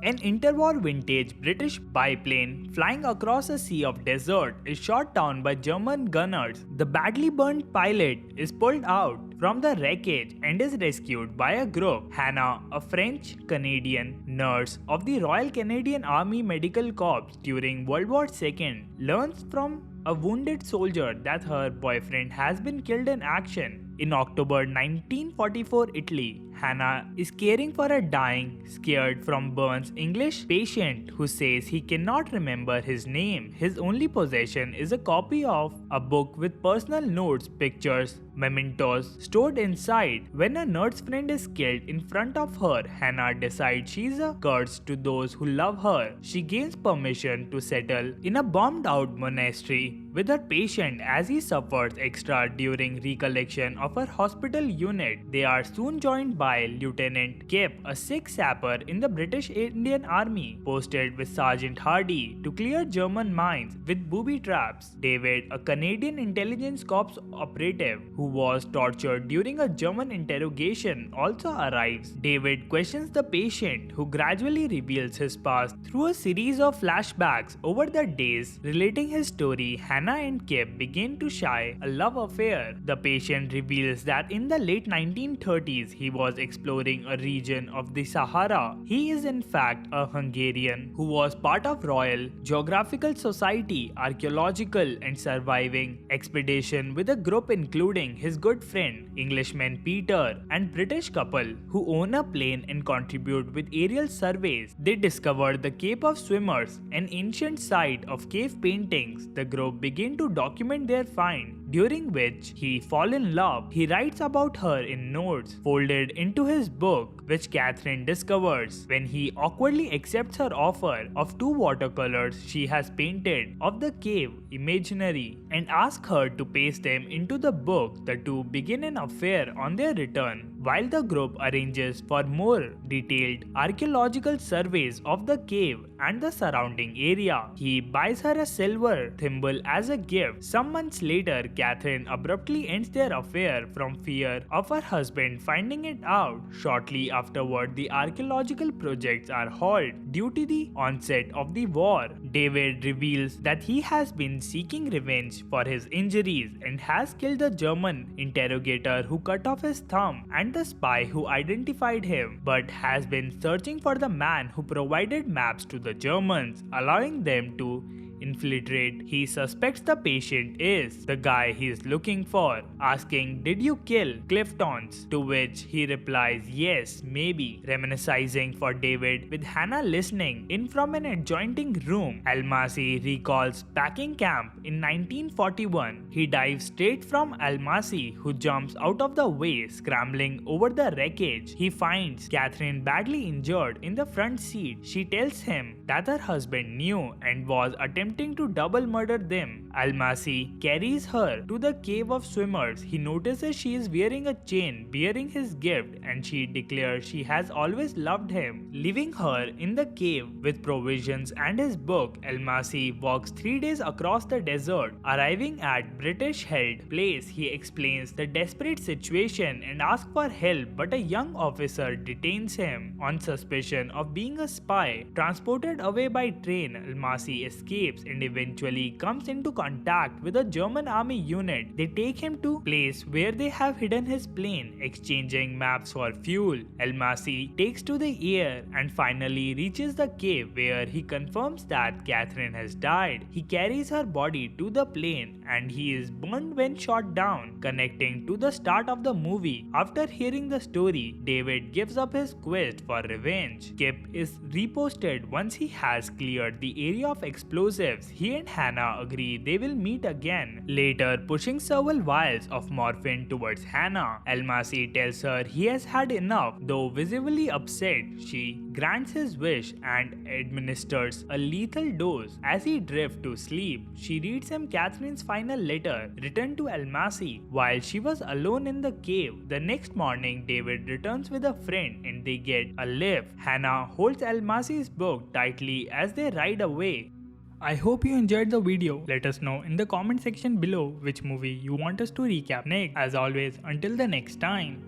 An interwar vintage British biplane flying across a sea of desert is shot down by German gunners. The badly burned pilot is pulled out from the wreckage and is rescued by a group. Hannah, a French-Canadian nurse of the Royal Canadian Army Medical Corps during World War II, learns from a wounded soldier that her boyfriend has been killed in action. In October 1944 Italy, Hannah is caring for a dying, scared from burns English patient who says he cannot remember his name. His only possession is a copy of a book with personal notes, pictures, mementos stored inside. When a nurse friend is killed in front of her, Hannah decides she is a curse to those who love her. She gains permission to settle in a bombed out monastery with her patient as he suffers extra during recollection of her hospital unit. They are soon joined by Lieutenant Kip, a Sikh sapper in the British Indian Army, posted with Sergeant Hardy to clear German mines with booby traps. David, a Canadian intelligence corps operative who was tortured during a German interrogation, also arrives. David questions the patient, who gradually reveals his past through a series of flashbacks. Over the days relating his story, Hannah and Kip begin to share a love affair. The patient reveals that in the late 1930s he was exploring a region of the Sahara. He is in fact a Hungarian who was part of Royal Geographical Society archaeological and surviving expedition with a group including his good friend Englishman Peter and British couple who own a plane and contribute with aerial surveys. They discover the Cape of Swimmers, an ancient site of cave paintings. The group begin to document their find, during which he fall in love. He writes about her in notes folded into his book, which Catherine discovers when he awkwardly accepts her offer of 2 watercolors she has painted of the cave imaginary and asks her to paste them into the book. The two begin an affair on their return, while the group arranges for more detailed archaeological surveys of the cave and the surrounding area. He buys her a silver thimble as a gift. Some months later, Catherine abruptly ends their affair from fear of her husband finding it out. Shortly afterward, the archaeological projects are halted due to the onset of the war. David reveals that he has been seeking revenge for his injuries and has killed the German interrogator who cut off his thumb and the spy who identified him, but has been searching for the man who provided maps to the Germans, allowing them to infiltrate. He suspects the patient is the guy he is looking for, asking, "Did you kill Cliftons?" To which he replies, "Yes, maybe," reminiscing for David with Hannah listening in from an adjoining room. Almasi recalls packing camp in 1941. He dives straight from Almasi, who jumps out of the way, scrambling over the wreckage. He finds Catherine badly injured in the front seat. She tells him that her husband knew and was attempting to double murder them. Almasi carries her to the Cave of Swimmers. He notices she is wearing a chain bearing his gift and she declares she has always loved him. Leaving her in the cave with provisions and his book, Almasi walks 3 days across the desert. Arriving at British-held place, he explains the desperate situation and asks for help, but a young officer detains him on suspicion of being a spy. Transported away by train, Almasi escapes and eventually comes into contact with a German army unit. They take him to a place where they have hidden his plane, exchanging maps for fuel. Almasi takes to the air and finally reaches the cave where he confirms that Catherine has died. He carries her body to the plane and he is burned when shot down, connecting to the start of the movie. After hearing the story, David gives up his quest for revenge. Kip is reposted once he has cleared the area of explosives. He and Hannah agree they will meet again, later pushing several vials of morphine towards Hannah. Almasi tells her he has had enough. Though visibly upset, she grants his wish and administers a lethal dose. As he drifts to sleep, she reads him Catherine's final letter written to Almasi while she was alone in the cave. The next morning, David returns with a friend and they get a lift. Hannah holds Almasi's book tightly as they ride away. I hope you enjoyed the video. Let us know in the comment section below which movie you want us to recap next. As always, until the next time.